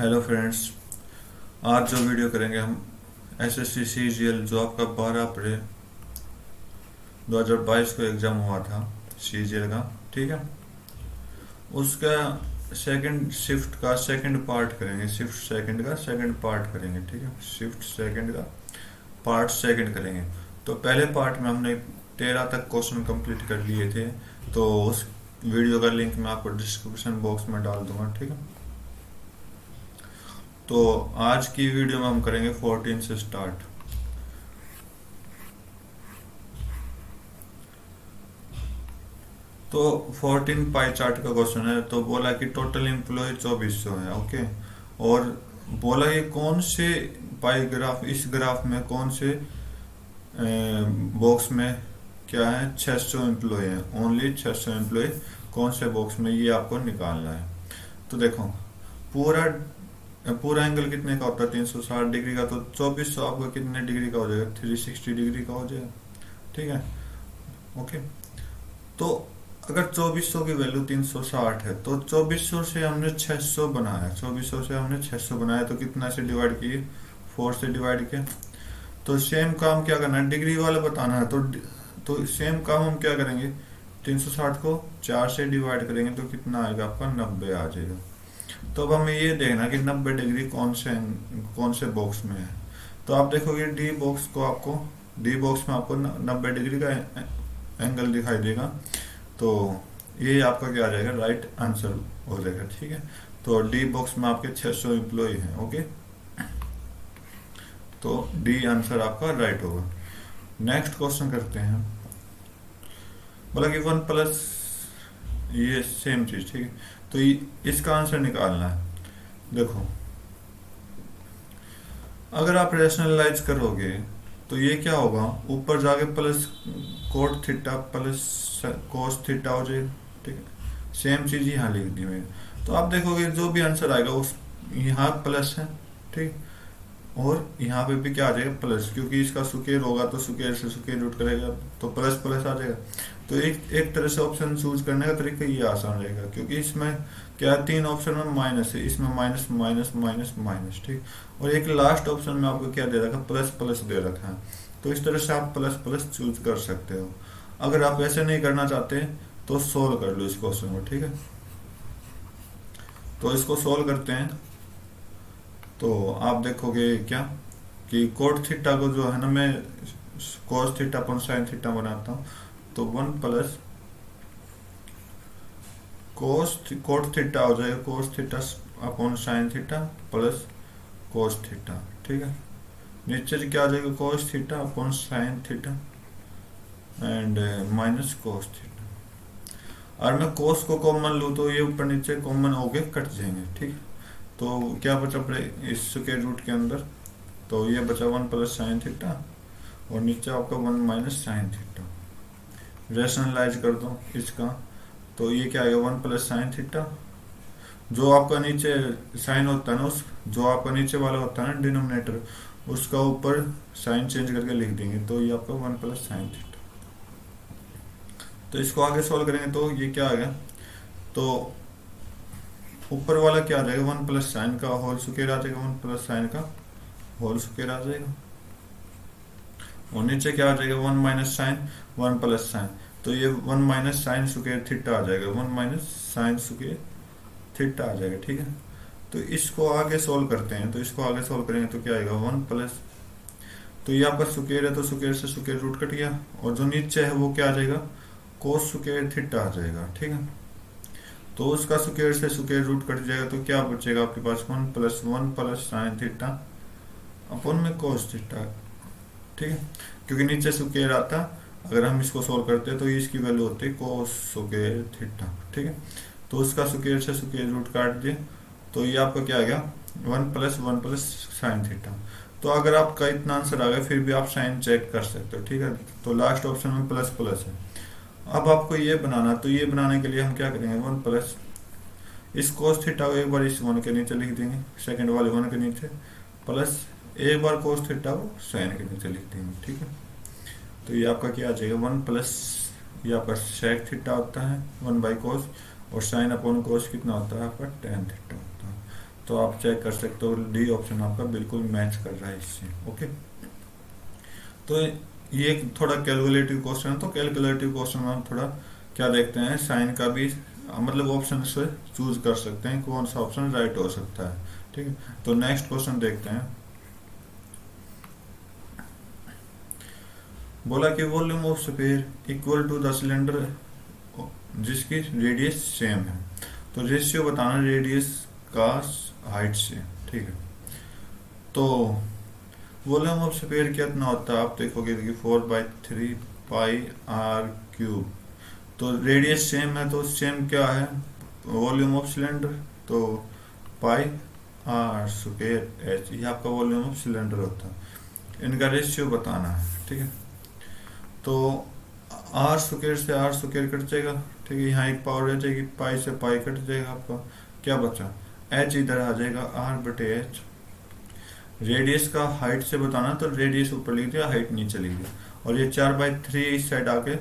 Hello friends. आज जो video करेंगे हम एसएससी सीजीएल जो आपका 12 अप्रैल 2022 को एग्ज़ाम हुआ था सीजीएल का। ठीक है, उसका सेकंड शिफ्ट का सेकंड पार्ट करेंगे। शिफ्ट सेकंड का सेकंड पार्ट करेंगे। ठीक है, शिफ्ट सेकंड का पार्ट सेकंड करेंगे। तो पहले पार्ट में हमने 13 तक क्वेश्चन कंप्लीट कर लिए थे। तो उस वीडियो का लिंक मैं आपको डिस्क्रिप्शन बॉक्स में डाल दूंगा। ठीक है, तो आज की वीडियो में हम करेंगे 14 से स्टार्ट। तो 14 पाई चार्ट का क्वेश्चन है। तो बोला कि टोटल एम्प्लॉय 2400 है। ओके, और बोला कि कौन से पाई ग्राफ, इस ग्राफ में कौन से बॉक्स में क्या है 600 एम्प्लॉय है। ओनली 600 एम्प्लॉय कौन से बॉक्स में, ये आपको निकालना है। तो देखो, पूरा पूरा एंगल कितने का होता है 360 डिग्री का। तो 2400 आपको कितने डिग्री का हो जाएगा, 360 डिग्री का हो जाएगा। ठीक है, ओके। तो अगर 2400 की वैल्यू 360 है तो 2400 से हमने 600 बनाया। 2400 से हमने 600 बनाया तो कितना से डिवाइड किए, 4 से डिवाइड किया। तो सेम काम क्या करना है, डिग्री वाला बताना है। तो सेम काम हम क्या करेंगे, 360 को 4 से डिवाइड करेंगे तो कितना आएगा आपका, 90 आ जाएगा। तो अब हमें ये देखना कि 90 डिग्री कौन से बॉक्स में है। तो आप देखोगे डी बॉक्स में आपको 90 डिग्री का एंगल दिखाई देगा। तो ये आपका क्या आ जाएगा, राइट आंसर हो जाएगा। ठीक है, तो डी बॉक्स में आपके 600 एम्प्लॉय हैं। ओके, तो डी आंसर आपका राइट होगा। नेक्स्ट क्वेश्चन करते हैं। बोला कि 1 प्लस, ये सेम चीज। ठीक है, तो इसका आंसर निकालना है। देखो, अगर आप रेशनलाइज करोगे तो ये क्या होगा, ऊपर जाके plus cot theta plus cos theta हो जाएगा। ठीक है, सेम चीज यहाँ लिख दी मैंने। तो आप देखोगे जो भी आंसर आएगा उस यहाँ प्लस है। ठीक, और यहाँ पे भी क्या आ जाएगा, प्लस, क्योंकि इसका स्क्वायर होगा तो स्क्वायर से स्क्वायर रूट करेगा तो प्लस प्लस आ जाएगा। तो एक तरह से ऑप्शन चूज करने का तरीका ये आसान रहेगा, क्योंकि इसमें क्या है, 3 ऑप्शन में माइनस है, इसमें माइनस माइनस माइनस माइनस। ठीक, और एक लास्ट ऑप्शन में आपको क्या दे रखा है, प्लस प्लस दे रखा है। तो इस तरह से आप प्लस प्लस चूज कर सकते हो। अगर आप ऐसे नहीं करना चाहते तो सोल्व कर लो इस क्वेश्चन को। ठीक है, तो इसको सोल्व करते हैं। तो आप देखोगे क्या कि कोट थीटा को जो है ना, मैं कोस थीटा अपन साइन थीटा बनाता हूँ। तो 1 प्लस कोट थीटा हो जाएगा, cos theta upon sine theta plus cos theta. ठीक है, नीचे से क्या आ जाएगा, cos theta upon sine theta and minus cos theta. और मैं कोस को कॉमन लूँ तो ये ऊपर नीचे कॉमन हो गए, कट जाएंगे। ठीक, तो क्या बचा पड़े इस स्क्वायर रूट के अंदर, तो ये बचा 1 प्लस साइन थीटा और नीचे आपका 1 माइनस साइन थीटा। रेशनलाइज कर दो इसका, तो ये क्या आएगा, 1 प्लस साइन थीटा। जो आपका नीचे साइन होता है ना, उस जो आपका नीचे वाला होता है ना डिनोमिनेटर, उसका ऊपर साइन चेंज करके लिख देंगे। तो ये आपका 1 प्लस साइन थीटा। तो इसको आगे सोल्व करेंगे तो ये क्या आ गया, तो ऊपर वाला क्या आ जाएगा, 1 प्लस साइन का होल स्क्वायर आ जाएगा, 1 प्लस साइन का होल स्क्वायर आ जाएगा। और नीचे क्या आ जाएगा, 1 माइनस साइन 1 प्लस साइन। तो ये 1 माइनस साइन स्क्वायर थीटा आ जाएगा, 1 माइनस साइन स्क्वायर थीटा आ जाएगा। ठीक है, तो इसको आगे सोल्व करते हैं। तो इसको आगे सोल्व करेंगे तो क्या आएगा, 1 प्लस, तो ये आपका स्क्वायर है तो स्क्वायर से स्क्वायर रूट कट गया, और जो नीचे है वो क्या आ जाएगा, कोस स्क्वायर थीटा आ जाएगा। ठीक है, तो उसका स्क्वायर से स्क्वायर रूट कट जाएगा तो क्या बचेगा आपके पास, 1 प्लस साइन थीटा अपन में कोस थीटा। ठीक है, क्योंकि नीचे स्क्वायर आता, अगर हम इसको सोल्व करते तो इसकी वैल्यू होती है कोस स्क्वायर थीटा। ठीक है, तो उसका स्क्वायर से स्क्वायर रूट काट दिए तो ये आपका क्या आ गया, 1 प्लस साइन थीटा। तो अगर आपका इतना आंसर आ गया फिर भी आप साइन चेक कर सकते हो। ठीक है, तो लास्ट ऑप्शन में प्लस प्लस है। अब आपको ये बनाना, तो ये बनाने के लिए हम क्या करेंगे, 1 प्लस इस कोस थीटा को एक बार इस 1 के नीचे लिख देंगे, सेकंड वाले 1 के नीचे, प्लस एक बार कोस थीटा को साइन के नीचे लिख देंगे। ठीक है, तो ये आपका क्या आ जाएगा, 1 प्लस, ये आपका सेक थीटा होता है 1 बाई कोस, और साइन अपॉन कोस कितना होता है आपका टेन थीटा होता है। तो आप चेक कर सकते हो डी ऑप्शन आपका बिल्कुल मैच कर रहा है इससे। ओके, तो ये एक थोड़ा कैलकुलेटिव क्वेश्चन है, तो कैलकुलेटिव क्वेश्चन में हम थोड़ा क्या देखते हैं, साइन का भी मतलब ऑप्शन से चूज कर सकते हैं कौन सा ऑप्शन राइट हो सकता है। ठीक है, तो नेक्स्ट क्वेश्चन देखते हैं। बोला कि volume of sphere equal to the cylinder जिसकी रेडियस सेम है। तो रेशियो बताना रेडियस का हाइट से। ठीक है, तो वॉल्यूम ऑफ स्फीयर कितना होता है, आप देखोगे कि 4/3 पाई r क्यूब। तो रेडियस सेम है, तो सेम क्या है वॉल्यूम ऑफ सिलेंडर, तो पाई आर स्क्वायर एच, ये आपका वॉल्यूम ऑफ सिलेंडर होता है। इनका रेशियो बताना है। ठीक है, तो आर स्क्वायर से आर स्क्वायर कट जाएगा। ठीक है, यहाँ एक पावर रह जाएगी, पाई से पाई कट जाएगा, आपका क्या बचा, एच इधर आ जाएगा, आर बटे एच। रेडियस का हाइट से बताना, तो रेडियस ऊपर लिख दिया, हाइट नीचे लिख दिया, और ये 4/3 इस साइड आके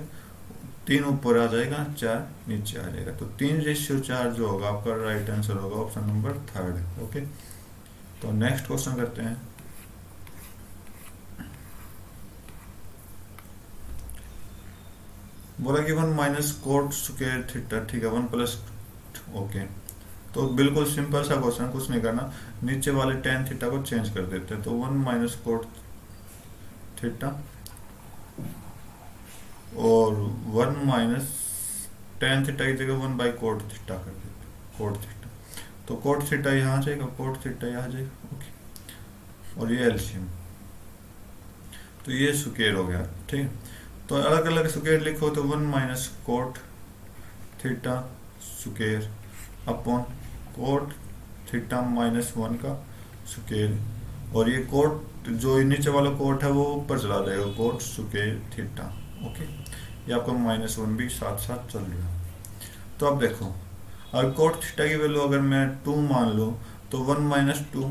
3 ऊपर आ जाएगा, 4 नीचे आ जाएगा। तो 3:4 जो होगा आपका राइट आंसर होगा ऑप्शन नंबर थर्ड। ओके, तो नेक्स्ट क्वेश्चन करते हैं। बोला कि 1 - cot² ठीक है, 1 + ओके, तो बिल्कुल सिंपल सा क्वेश्चन, कुछ नहीं करना, नीचे वाले tan थीटा को चेंज कर देते हैं। तो 1 - cot और 1 - tan थीटा की जगह 1/cot थीटा कर देते हैं, cot थीटा। तो cot थीटा यहाँ आ जाएगा, cot थीटा यहाँ आ जाएगा। ओके, और ये एलसीएम, तो ये स्क्वायर हो गया। ठीक है, तो अलग अलग स्क्वायर लिखो, तो 1 - cot theta square upon cot theta -1 का स्क्वायर, और ये कोट जो नीचे वाला कोट है वो ऊपर चला जाएगा, कोट स्क्वायर थीटा। ओके, ये आपका -1 भी साथ साथ चल रहा है। तो अब देखो, अगर कोट थीटा की वैल्यू अगर मैं 2 मान लूँ, तो 1 - 2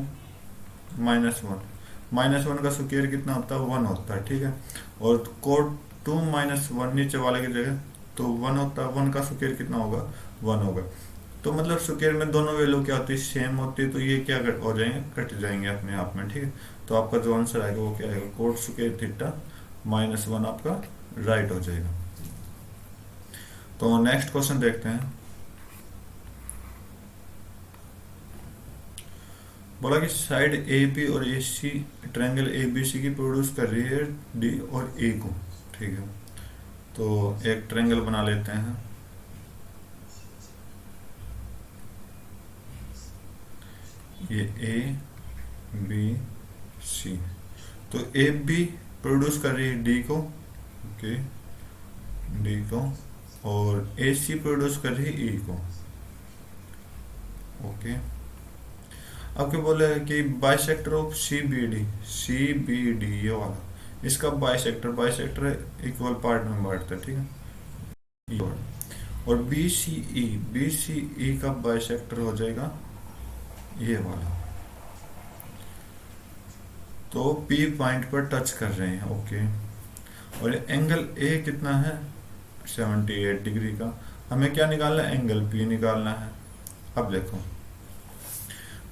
-1 का स्क्वायर कितना होता है, 1 होता है। ठीक है, और कोट 2 - 1 नीचे वाले की जगह तो 1 होता है, 1 का स्क्वायर कितना होगा, 1 होगा। तो मतलब स्क्वायर में दोनों वैल्यू क्या होती है, सेम होती है, तो ये क्या हो जाएंगे, कट जाएंगे अपने आप में। ठीक है, तो आपका जो आंसर आएगा वो क्या आएगा, कोट स्क्वायर थीटा -1 आपका राइट हो जाएगा। तो नेक्स्ट क्वेश्चन देखते हैं। बोला कि साइड ए बी और ए सी ट्रायंगल ए बी सी की प्रोड्यूस कर रही है डी और ए को। ठीक है, तो एक ट्रायंगल बना लेते हैं। ये ए बी सी, तो ए बी प्रोड्यूस कर रही है डी को, ओके, डी को, और ए सी प्रोड्यूस कर रही है ई को। ओके, अब क्या बोले कि bisector of C B D ये वाला, इसका बाइसेक्टर इक्वल पार्ट में बांटता है। ठीक है, और बी सी ई का बाइसेक्टर हो जाएगा ये वाला, तो पी पॉइंट पर टच कर रहे हैं। ओके, और एंगल ए कितना है, 78 डिग्री का। हमें क्या निकालना है, एंगल पी निकालना है। अब देखो,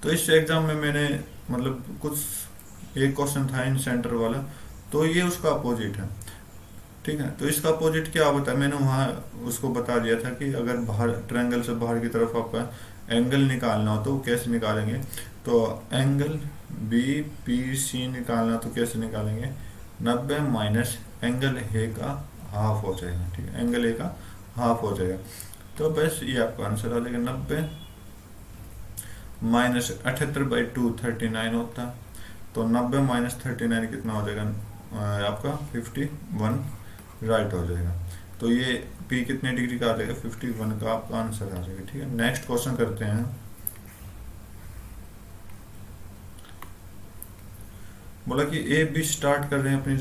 तो इस एग्जाम में मैंने मतलब कुछ एक क्वेश्चन था इन सेंटर वाला, तो ये उसका अपोजिट है। ठीक है, तो इसका अपोजिट क्या होता है, मैंने वहाँ उसको बता दिया था कि अगर बाहर ट्रायंगल से बाहर की तरफ आपका एंगल निकालना हो तो वो कैसे निकालेंगे। तो एंगल बी पी सी निकालना तो कैसे निकालेंगे, 90 माइनस एंगल ए का हाफ हो जाएगा। ठीक है, एंगल ए का हाफ हो जाएगा, तो बस ये आपका आंसर आ जाएगा। 90 माइनस 78/2 39 होता है, तो 90 माइनस 39 कितना हो जाएगा, आपका 51 राइट हो जाएगा। तो ये पी कितने डिग्री का आ जाएगा, 51 का आपका आंसर आ जाएगा। ठीक है, नेक्स्ट क्वेश्चन करते हैं। बोला कि ए बी स्टार्ट कर रहे हैं अपनी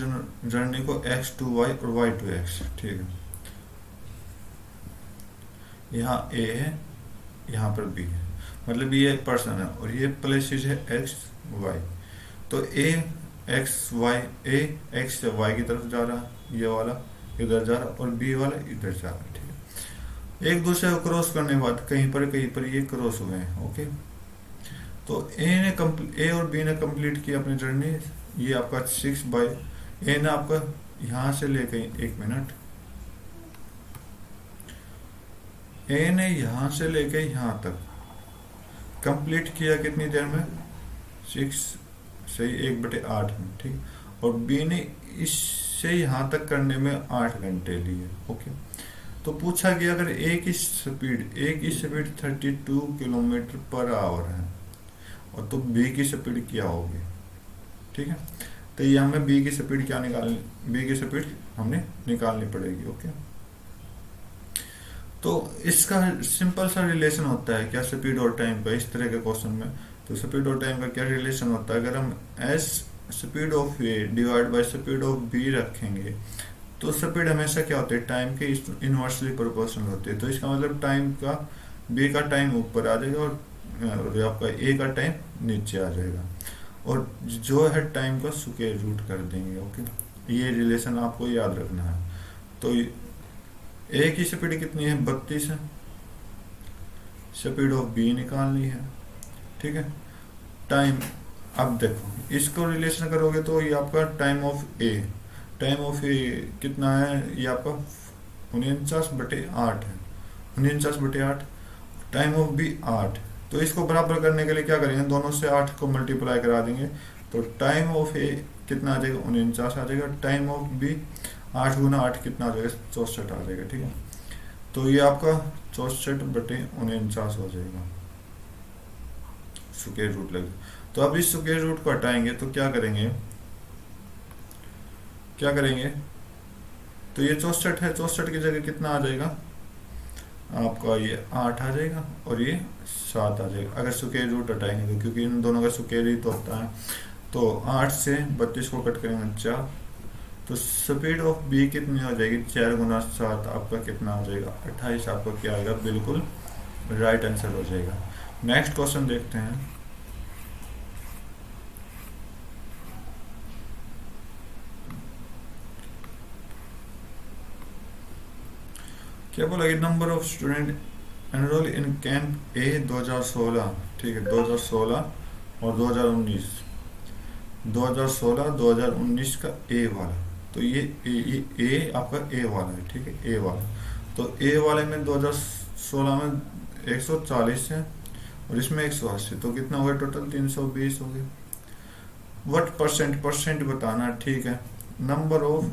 जर्नी को x to y और y to x। ठीक है, यहाँ a है, यहाँ पर b है, मतलब ये पर्सन है, और ये प्लेसेस है x y। तो a x से y की तरफ जा रहा है, ये वाला इधर जा रहा है, और b वाला इधर जा रहा है। ठीक है, एक दूसरे को क्रॉस करने के बाद कहीं पर ये क्रॉस हुए हैं। ओके, तो ए और बी ने कंप्लीट किया अपनी जर्नी। ये आपका 6 बाई, ए ने आपका यहाँ से लेके, 1 मिनट, ए ने यहाँ से लेके यहाँ तक कंप्लीट किया कितनी देर में, 6, सही, 1/8 में, ठीक। और बी ने इससे यहाँ तक करने में 8 घंटे लिए। ओके, तो पूछा गया अगर ए की स्पीड 32 किलोमीटर पर आवर है, और तो बी की स्पीड क्या होगी, ठीक है। तो ये हमें बी की स्पीड क्या निकालनी, बी की स्पीड हमने निकालनी पड़ेगी। ओके, तो इसका सिंपल सा रिलेशन होता है क्या, स्पीड और टाइम का, इस तरह के क्वेश्चन में। तो स्पीड और टाइम का क्या रिलेशन होता है, अगर हम as speed of A divide by speed of B रखेंगे, तो स्पीड हमेशा क्या होती है, टाइम के इनवर्सली प्रोपोर्शनल होती है। तो इसका मतलब टाइम का, बी का टाइम ऊपर आ जाएगा और आपका ए का टाइम नीचे आ जाएगा, और जो है टाइम का स्क्वायर रूट कर देंगे। ओके, ये रिलेशन आपको याद रखना है। तो ए की स्पीड कितनी है, 32 है, स्पीड ऑफ बी निकालनी है, ठीक है। टाइम, अब देखो इसको रिलेशन करोगे तो ये आपका टाइम ऑफ ए कितना है, ये आपका 49/8 है, 49/8। Time of B 8। तो इसको बराबर करने के लिए क्या करेंगे, दोनों से 8 को मल्टीप्लाई करा देंगे, तो टाइम ऑफ ए कितना आ जाएगा, 49 आ जाएगा। टाइम ऑफ बी 8 × 8 कितना आ जाएगा, 64 आ जाएगा, ठीक है। तो ये आपका 64/49 हो जाएगा, स्क्वायर रूट लगे। तो अब इस स्क्वायर रूट को हटाएंगे तो क्या करेंगे, तो ये 64 है, 64 की जगह कितना आ जाएगा आपका, ये 8 आ जाएगा और ये 7 आ जाएगा, अगर स्क्वायर रूट हटाएंगे तो, क्योंकि इन दोनों का स्क्वायर ही तो होता है। तो 8 से 32 को कट करेंगे 4, तो स्पीड ऑफ बी कितनी हो जाएगी, 4 × 7 आपका कितना हो जाएगा, 28 आपका क्या आएगा, बिल्कुल राइट आंसर हो जाएगा। नेक्स्ट क्वेश्चन देखते हैं। क्या बोला कि number of student enrol in camp A 2016, ठीक है, 2016 और 2019, 2016 2019 का ए वाला। तो ये आपका ए वाला है, ठीक है, ए वाला। तो ए वाले में 2016 में 140 है और इसमें 180, तो कितना हो गया टोटल, 320 हो गया। व्हाट परसेंट बताना, ठीक है। Number of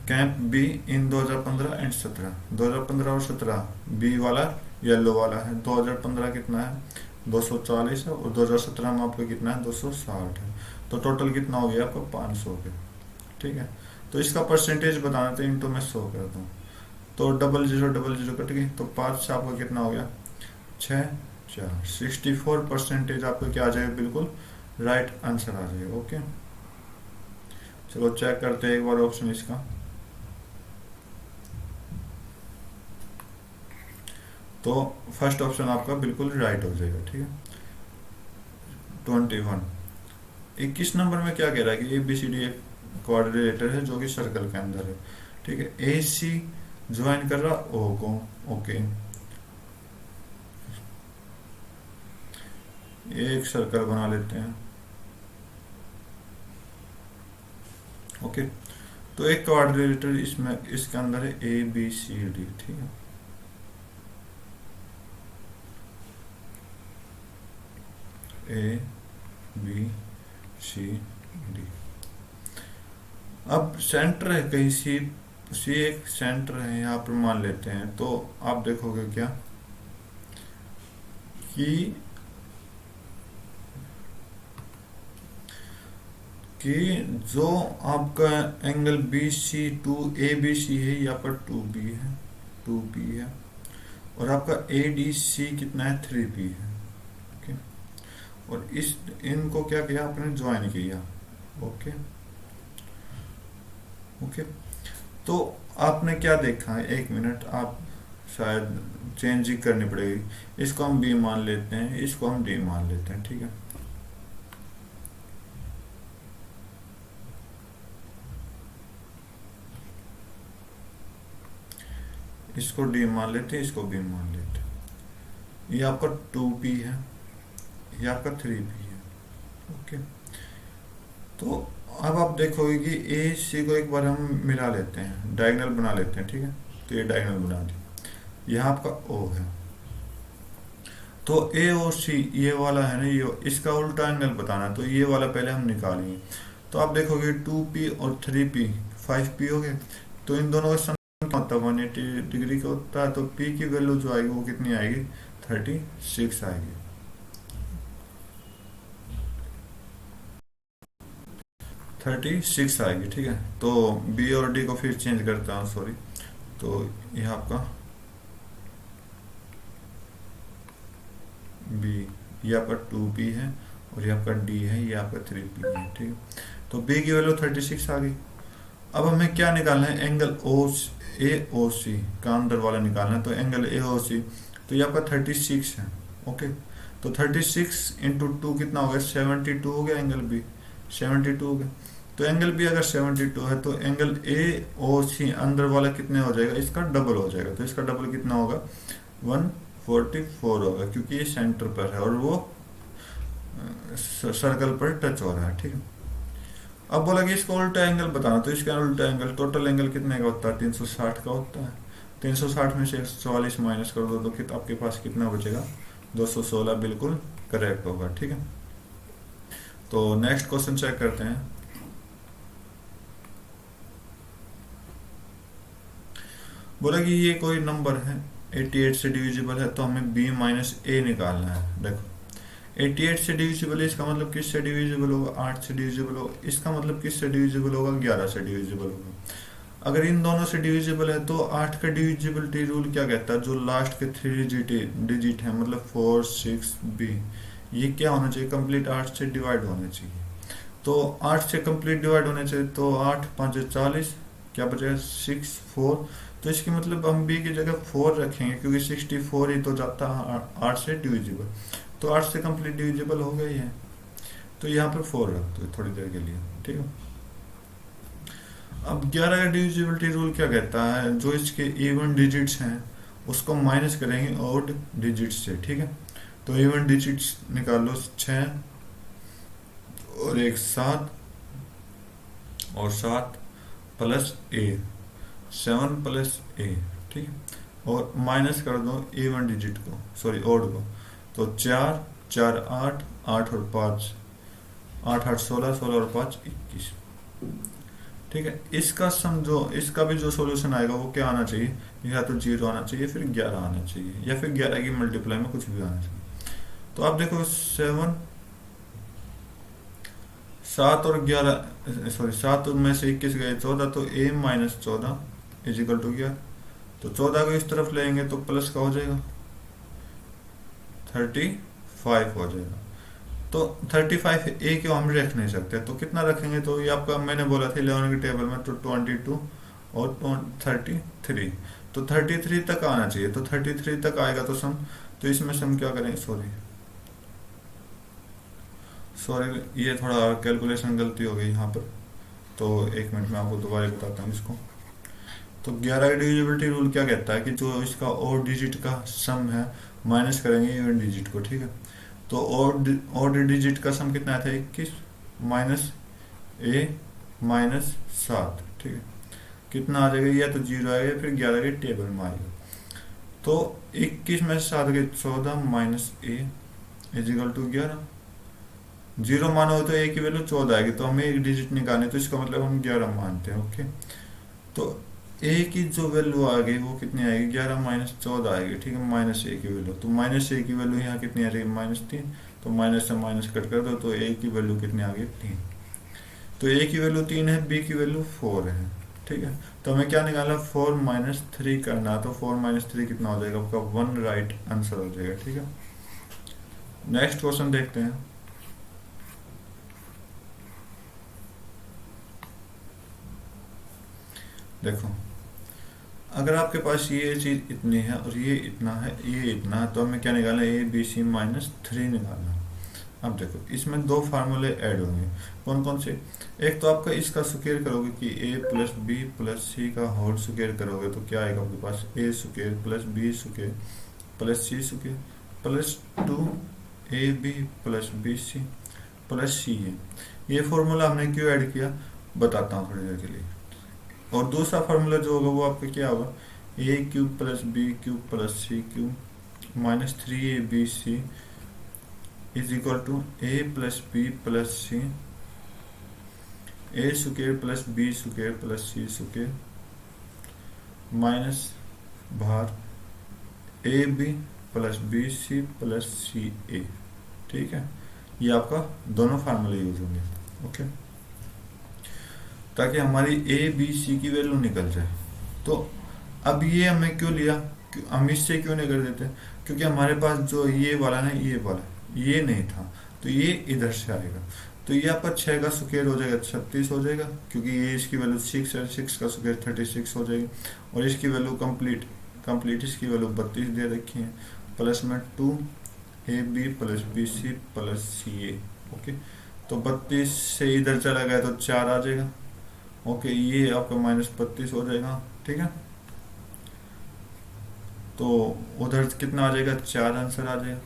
camp be in 2015 and 17, 2015 और 17 बी वाला येलो वाला है। 2015 कितना है, 240 है, और 2017 में आपका कितना है, 260 है। तो टोटल कितना हो गया आपका, 500 हो गया, ठीक है। तो इसका परसेंटेज बताना था, इनटू मैं 100 करता हूँ, तो 0000 कट गई, तो 5 से आपका कितना हो गया, 6 4, 64% आपका क्या आ जाएगा, बिल्कुल राइट आंसर आ जाएगा। ओके, चलो चेक करते हैं एक बार ऑप्शन इसका। तो फर्स्ट ऑप्शन आपका बिल्कुल राइट हो जाएगा, ठीक है। 21, 21 नंबर में क्या कह रहा है कि ABCD एक क्वाड्रिलेटर है जो कि सर्कल के अंदर है, ठीक है। AC ज्वाइन कर रहा O को, ओके, एक सर्कल बना लेते हैं, ओके। तो एक क्वाड्रिलेटर इसमें, इसके अंदर है ABCD, ठीक है। ABCD, अब सेंटर है कहीं सी एक सेंटर है यहाँ पर मान लेते हैं। तो आप देखोगे क्या कि जो आपका एंगल ABC है यहाँ पर 2B है, और आपका ADC कितना है, 3B है, ओके। और इनको क्या किया आपने, ज्वाइन किया, ओके। तो आपने क्या देखा है, 1 मिनट, आप शायद चेंज करनी पड़ेगी। इसको हम B मान लेते हैं, इसको हम D मान लेते हैं, ठीक है। इसको डी मान लेते हैं, इसको बी मान लेते हैं। ये आपका 2p है, ये आपका 3p है। ओके, तो अब आप देखोगे कि ए सी को एक बार हम मिला लेते हैं, डायगोनल बना लेते हैं, ठीक है। तो ये डायगोनल बना दिया, यहाँ आपका ओ है। तो ए और सी ये वाला है ना, ये इसका उल्टा एंगल बताना है, तो ये वाला पहले हम निकालेंगे। तो आप देखोगे 2p और 3p 5p हो गए। तो इन दोनों का सम कितना होता है, 180 डिग्री का होता है। तो p की वैल्यू जो आएगी वो कितनी आएगी, 36 आएगी। 36 आएगी, ठीक है। तो बी और डी को फिर चेंज करता हूँ, सॉरी। तो यह आपका बी, ये आपका 2p है, और ये आपका डी है, ये आपका 3p है, ठीक है। तो बी की वैल्यू 36 आ गई। अब हमें क्या निकालना है, एंगल ओ ए ओ सी का अंदर वाला निकालना है। तो एंगल ए ओ सी, तो ये आपका 36 है। ओके, तो 36 इंटू 2 कितना हो गया, 72 हो गया। एंगल बी 72 हो गया। तो एंगल बी अगर 72 है, तो एंगल ए ओ सी अंदर वाला कितने हो जाएगा, इसका डबल हो जाएगा। तो इसका डबल कितना होगा, 144 होगा, क्योंकि ये सेंटर पर है और वो सर्कल पर टच हो रहा है, ठीक है। अब बोला कि इसका उल्टा एंगल बताना, तो इसका उल्टा एंगल, टोटल एंगल कितने का होता है, 360 का होता है। 360 में से 144 माइनस कर दो तो आपके पास कितना बचेगा, 216 बिल्कुल करेक्ट होगा, ठीक है। तो नेक्स्ट क्वेश्चन चेक करते हैं। बोला कि ये कोई नंबर है 88 से डिविजिबल है, तो हमें b माइनस ए निकालना है। देखो 88 से डिविजिबल है, इसका मतलब किससे डिविजिबल होगा, 8 से डिविजिबल होगा। इसका मतलब किससे डिविजिबल होगा, 11 से डिविजिबल होगा। अगर इन दोनों से डिविजिबल है तो 8 का डिविजिबिलिटी रूल क्या कहता है, जो लास्ट के 3 डिजिट है, मतलब 4 6 b, ये क्या होना चाहिए, कंप्लीट 8 से डिवाइड होना चाहिए। तो 8 से कंप्लीट डिवाइड होने चाहिए, तो 8 5 40, क्या बचेगा 6 4। तो इसकी मतलब हम b की जगह 4 रखेंगे, क्योंकि 64 ही तो जाता है 8 से डिविजिबल। तो 8 से कंप्लीट डिविजिबल हो गई है, तो यहाँ पर 4 रख दो थोड़ी देर के लिए, ठीक है। अब 11 का डिविजिबिलिटी रूल क्या कहता है, जो इसके इवन डिजिट्स हैं उसको माइनस करेंगे ऑड डिजिट्स से, ठीक है। तो इवन डिजिट्स निकाल लो, 6 और 1 7, और 7 प्लस ए, 7 प्लस ए, ठीक है। और माइनस कर दो इवन डिजिट को, सॉरी ऑड को। तो 4 4 8, 8 और 5 8 8 16, 16 और 5 21, ठीक है। इसका सम जो, इसका भी जो सॉल्यूशन आएगा वो क्या आना चाहिए, या तो 0 आना चाहिए, फिर 11 आना चाहिए, या फिर 11 की मल्टीप्लाई में कुछ भी आना चाहिए। तो आप देखो 7 और 11, सॉरी 7 में से 21 गए 14, तो a माइनस 14 इजिकल टू क्या, तो 14 को इस तरफ लेंगे तो प्लस का हो जाएगा 35 हो जाएगा। तो 35 ए को हम रख नहीं सकते, तो कितना रखेंगे, तो ये आपका मैंने बोला था 11 के टेबल में, तो 22 और 33, तो 33 तक आना चाहिए। तो 33 तक आएगा तो सम, तो इसमें से हम क्या करेंगे, सॉरी ये थोड़ा कैलकुलेशन गलती हो गई यहाँ पर, तो 1 मिनट में आपको दोबारा बताता हूँ इसको। तो 11 का डिविजिबिलिटी रूल क्या कहता है कि जो इसका और डिजिट का सम है माइनस करेंगे इवन डिजिट को, ठीक है। तो ऑड डिजिट का सम कितना था, 21 माइनस ए माइनस 7, ठीक है। कितना आ जाएगा, या तो 0 आएगा, फिर 11 के टेबल में आएगा। तो 21 में से 7 गए 14 माइनस ए इजिकल टू 11। 0 माना हो तो ए की वैल्यू 14 आएगी, तो हमें एक डिजिट निकालनी, तो इसका मतलब हम 11 मानते हैं। ओके, तो ए की जो वैल्यू आ गई वो कितनी आएगी, 11 माइनस 14 आएगी, ठीक है। माइनस ए की वैल्यू, तो माइनस ए की वैल्यू यहाँ कितनी आ रही है, -3। तो माइनस से माइनस कट कर दो, तो ए की वैल्यू कितनी आ गई, 3। तो ए की वैल्यू 3 है, बी की वैल्यू 4 है, ठीक है। तो हमें क्या निकालना, 4 माइनस 3 करना, तो 4 माइनस 3 कितना हो जाएगा, आपका 1 राइट आंसर हो जाएगा, ठीक है। नेक्स्ट क्वेश्चन देखते हैं। देखो अगर आपके पास ये चीज इतनी है और ये इतना है, ये इतना है, तो हमें क्या निकालना है, ए बी सी माइनस 3 निकालना। अब देखो इसमें दो फार्मूले ऐड होंगे, कौन कौन से? एक तो आपका इसका स्क्वायर करोगे कि A plus B plus C का होल स्क्वायर करोगे तो क्या आएगा आपके पास, A square plus B square plus C square plus 2ab plus B C plus C A. ये फॉर्मूला हमने क्यों ऐड किया बताता हूँ थोड़ी देर के लिए। और दूसरा फार्मूला जो होगा वो आपका क्या होगा, A cube plus B cube plus C cube minus 3abc is equal to A plus B plus C, A square plus B square plus C square minus बाहर A B plus B C plus C A. ठीक है, ये आपका दोनों फार्मूले use होंगे। Okay, ताकि हमारी ए बी सी की वैल्यू निकल जाए। तो अब ये हमने क्यों लिया, हम इससे क्यों नहीं कर देते, क्योंकि हमारे पास जो ये वाला ना ये वाला ये नहीं था, तो ये इधर से आएगा। तो ये आपका 6 का स्क्वायर हो जाएगा 36 हो जाएगा, क्योंकि ये इसकी वैल्यू 6 है, 6 का स्क्वायर 36 हो जाएगी। और इसकी वैल्यू कंप्लीट इसकी वैल्यू 32 दे रखी है, प्लस में 2ab plus B C plus C A. Okay, तो 32 से इधर चला गया तो 4 आ जाएगा। ओके, ये आपका माइनस 32 हो जाएगा। ठीक है, तो उधर कितना आ जाएगा, 4 आंसर आ जाएगा।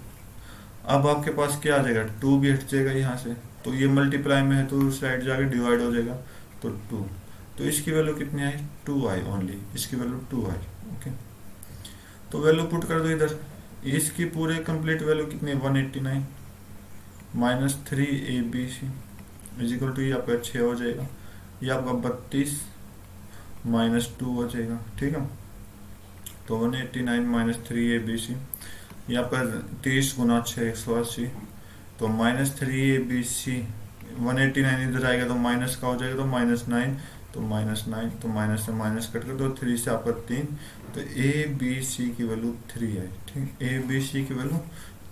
अब आपके पास क्या आ जाएगा, 2 भी हट जाएगा यहाँ से, तो ये मल्टीप्लाई में है तो उस साइड जाके डिवाइड हो जाएगा, तो 2। तो इसकी वैल्यू कितनी आई, 2 आई ओनली, इसकी वैल्यू 2 आई। ओके, तो वैल्यू पुट कर दो इधर। इसकी पूरे कंप्लीट वैल्यू कितनी है, 189 minus 3abc is equal to, ये आपका 6 हो जाएगा, ये आपका 32 माइनस 2 हो जाएगा। ठीक है, तो 189 माइनस 3abc, ये आपका 30 गुना 6 180, तो माइनस 3abc 189 इधर आएगा तो माइनस का हो जाएगा, तो -9, तो -9, तो माइनस से माइनस कट कर दो, 3 से आपका 3, तो ए बी सी की वैल्यू 3 है। ठीक, ए बी सी की वैल्यू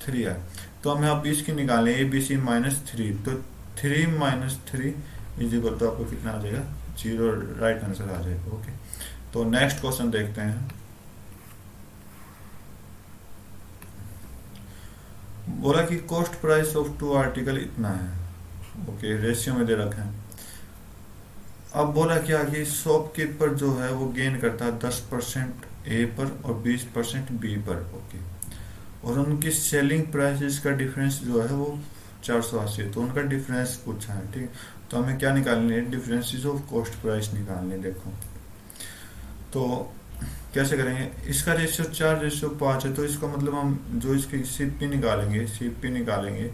3 है। तो हमें आप इसकी निकालें ए बी सी -3, तो 3 माइनस 3 इज इक्वल टू आपको कितना आ जाएगा, 0, राइट आंसर आ जाएगा। ओके, तो नेक्स्ट क्वेश्चन देखते हैं। बोला कि कॉस्ट प्राइस ऑफ 2 आर्टिकल इतना है। ओके, रेशियो में दे रखा है। अब बोला क्या कि शॉपकीपर जो है वो गेन करता है 10% ए पर और 20% बी पर। ओके, और उनकी सेलिंग प्राइसेस का डिफरेंस जो है वो 480 है, तो उनका डिफरेंस पूछा है। ठीक, तो हमें क्या निकालनी है, डिफरेंसेस ऑफ कॉस्ट प्राइस निकालनी। देखो तो कैसे करेंगे, इसका रेशियो 4:5 है, तो इसका मतलब हम जो इसकी सीपी निकालेंगे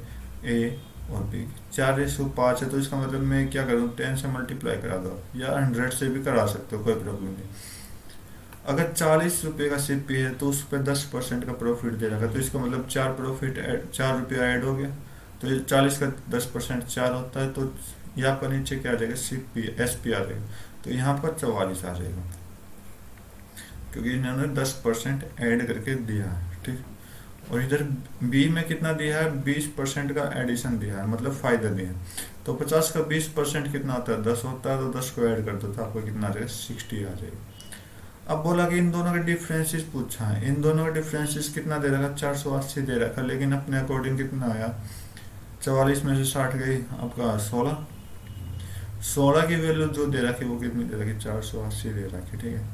ए और बी, 4:5 है, तो इसका मतलब मैं क्या करूँ, 10 से मल्टीप्लाई करा दो या 100 से भी करा सकते हो, कोई प्रॉब्लम नहीं। अगर 40 रुपये का सीपी है तो उस पर 10% का प्रॉफिट दे रखा, तो इसका मतलब 4 रुपया ऐड हो गया, तो 40 का 10% 4 होता है, तो यहाँ पर नीचे क्या आ जाएगा, सीपी एसपी आ जाएगा, तो यहाँ पर 44 आ जाएगा, क्योंकि इन्होंने 10% ऐड करके दिया है। ठीक, और इधर बी में कितना दिया है, 20% का एडिशन दिया है, मतलब फायदा दिया है। तो 50 का 20% कितना होता है, 10 होता है, तो 10 को ऐड कर दो तो आपको कितना आ जाएगा, 60 आ जाएगा। अब बोला कि इन दोनों का डिफरेंसेस पूछा है, इन दोनों का डिफरेंसेस कितना दे रखा, 480 दे रखा, लेकिन अपने अकॉर्डिंग कितना आया, 44 में से 60 गई आपका 16 की वैल्यू जो दे रखी वो कितनी दे रखी, 480 दे रखी। ठीक है,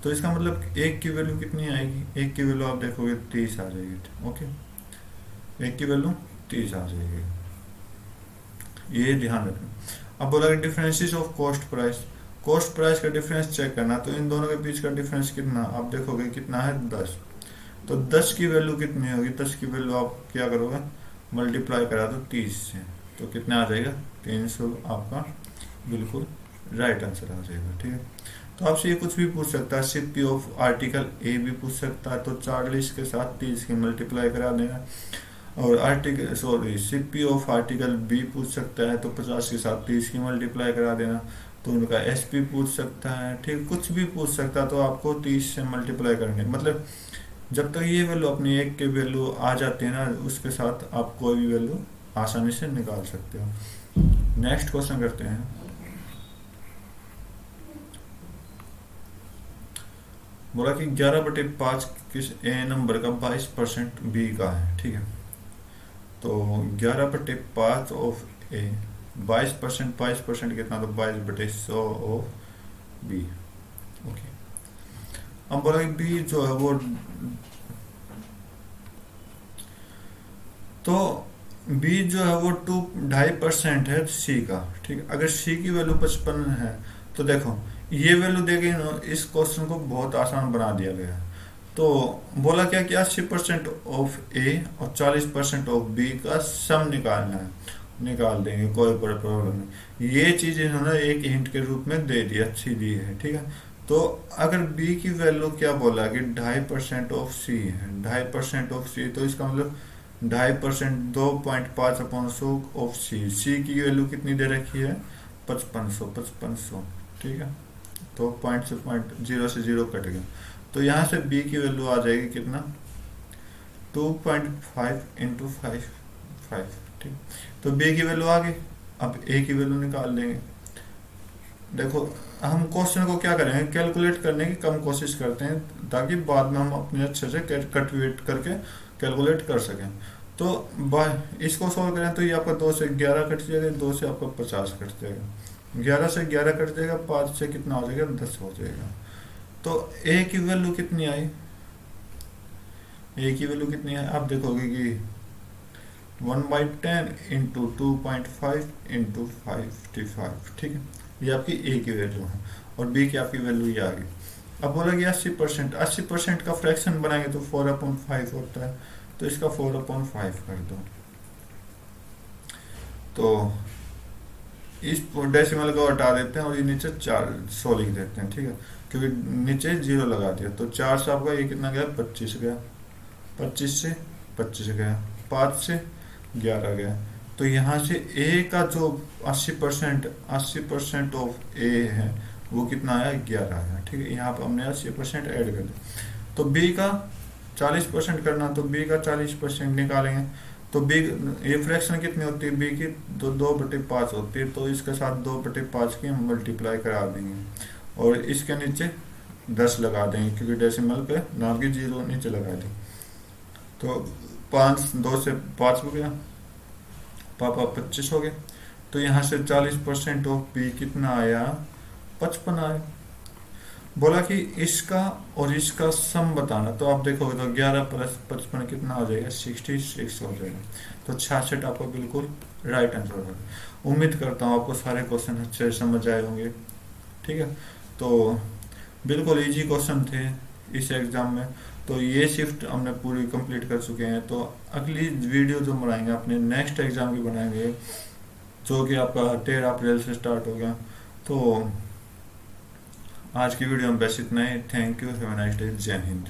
तो इसका मतलब एक की वैल्यू कितनी आएगी, एक की वैल्यू आप देखोगे 30 आ जाएगी। ओके, एक की वैल्यू 30 आ जाएगी, ये ध्यान रखना। अब बोला कि डिफरेंसेस ऑफ कॉस्ट प्राइस का डिफरेंस चेक करना, तो इन दोनों के बीच का डिफरेंस कितना आप देखोगे कितना है, 10। तो 10 की वैल्यू कितनी होगी, 10 की वैल्यू आप क्या करोगे, मल्टीप्लाई करा दो 30 से, तो कितना आ जाएगा, 300 आपका बिल्कुल राइट आंसर आ जाएगा। ठीक है, तो आपसे ये कुछ भी पूछ सकता है, सीपी ऑफ आर्टिकल ए भी पूछ सकता है, तो 40 के साथ 30 की मल्टीप्लाई करा देना, और सीपी ऑफ आर्टिकल बी पूछ सकता है, तो 50 के साथ 30 की मल्टीप्लाई करा देना, तो उनका एसपी पूछ सकता है। ठीक, कुछ भी पूछ सकता है, तो आपको 30 से मल्टीप्लाई करने, मतलब जब तक ये वैल्यू अपनी एक के वैल्यू आ जाती है ना, उसके साथ आप कोई भी वैल्यू आसानी से निकाल सकते हो। नेक्स्ट क्वेश्चन करते हैं। बोला कि 11/5 किस ए नंबर का 22% बी का है। ठीक है, तो 11/5 ऑफ ए, 22%, 22% कितना, तो 22/100 ऑफ बी। ओके, अब बोला कि बी जो है वो, तो बी जो है वो 2.5% है सी का, ठीक है। अगर सी की वैल्यू 55 है तो देखो ये वैल्यू देके ना इस क्वेश्चन को बहुत आसान बना दिया गया है। तो बोला क्या कि 80% ऑफ ए और 40% ऑफ बी का सम निकालना है, निकाल देंगे, कोई बड़ा प्रॉब्लम नहीं। ये चीज इन्होंने एक हिंट के रूप में दे दी, अच्छी दी है, ठीक है। तो अगर बी की वैल्यू क्या बोला कि 2.5% ऑफ सी है, 2.5% ऑफ सी, तो इसका मतलब 2.5%, 2.5/100 ऑफ सी, सी की वैल्यू कितनी दे रखी है, 5500, ठीक है। तो पॉइंट से पॉइंट, जीरो से जीरो कट गया, तो यहाँ से बी की वैल्यू आ जाएगी कितना, 2.5 × 5, ठीक। तो बी की वैल्यू आ गई, अब ए की वैल्यू निकाल लेंगे। देखो हम क्वेश्चन को क्या करेंगे, कैलकुलेट करने की कम कोशिश करते हैं ताकि बाद में हम अपने अच्छे से कैलकुलेट करके कैलकुलेट कर सकें। तो इसको सॉल्व करें तो ये आपका 2 से 11 कट जाएगा, 2 से आपका 50 कट जाएगा, 11 से 11 कट जाएगा, 5 से कितना हो जाएगा, 10 हो जाएगा। तो ए की वैल्यू कितनी आई, ए की वैल्यू कितनी है, आप देखोगे कि 1/10 इंटू 2.5 इंटू 55, ठीक है। ये आपकी ए की वैल्यू है और बी की आपकी वैल्यू ये आ गई। अब बोला कि 80%, 80% का फ्रैक्शन बनाएंगे तो 4/5 होता है, तो इसका 4/5 कर दो। तो इस डेसिमल को हटा देते हैं और ये नीचे 400 लिख देते हैं, ठीक है, क्योंकि नीचे 0 लगा दिया। तो 4 से आपका ये कितना गया, 25 गया, 25 से 25 गया, 5 से 11 गया। तो यहाँ से ए का जो 80% ऑफ ए है वो कितना आया, 11 आया, ठीक है। यहाँ पर हमने 80% ऐड कर दिया। तो बी का 40% करना, तो बी का 40% निकालेंगे। तो बी, ये फ्रैक्शन कितनी होती है बी की, 2/5 होती है, तो इसके साथ 2/5 की हम मल्टीप्लाई करा देंगे और इसके नीचे 10 लगा देंगे, क्योंकि डेसिमल पे ना की 0 नीचे लगा दी। तो 5, 2 से 5 हो गया, पापा 25 हो गए। तो यहाँ से 40% ऑफ बी कितना आया, 55 आया। बोला कि इसका और इसका सम बताना, तो आप देखोगे तो 11 + 55 कितना हो जाएगा, 66 हो जाएगा। तो 66 आपका बिल्कुल राइट आंसर होगा। उम्मीद करता हूँ आपको सारे क्वेश्चन अच्छे से समझ आए होंगे, ठीक है। तो बिल्कुल इजी क्वेश्चन थे इस एग्जाम में। तो ये शिफ्ट हमने पूरी कंप्लीट कर चुके हैं। तो अगली वीडियो जो बनाएंगे अपने नेक्स्ट एग्जाम की बनाएंगे, जो कि आपका 13 अप्रैल से स्टार्ट हो गया। तो आज की वीडियो में बस इतना ही। Thank you, have a nice day, जय हिंद।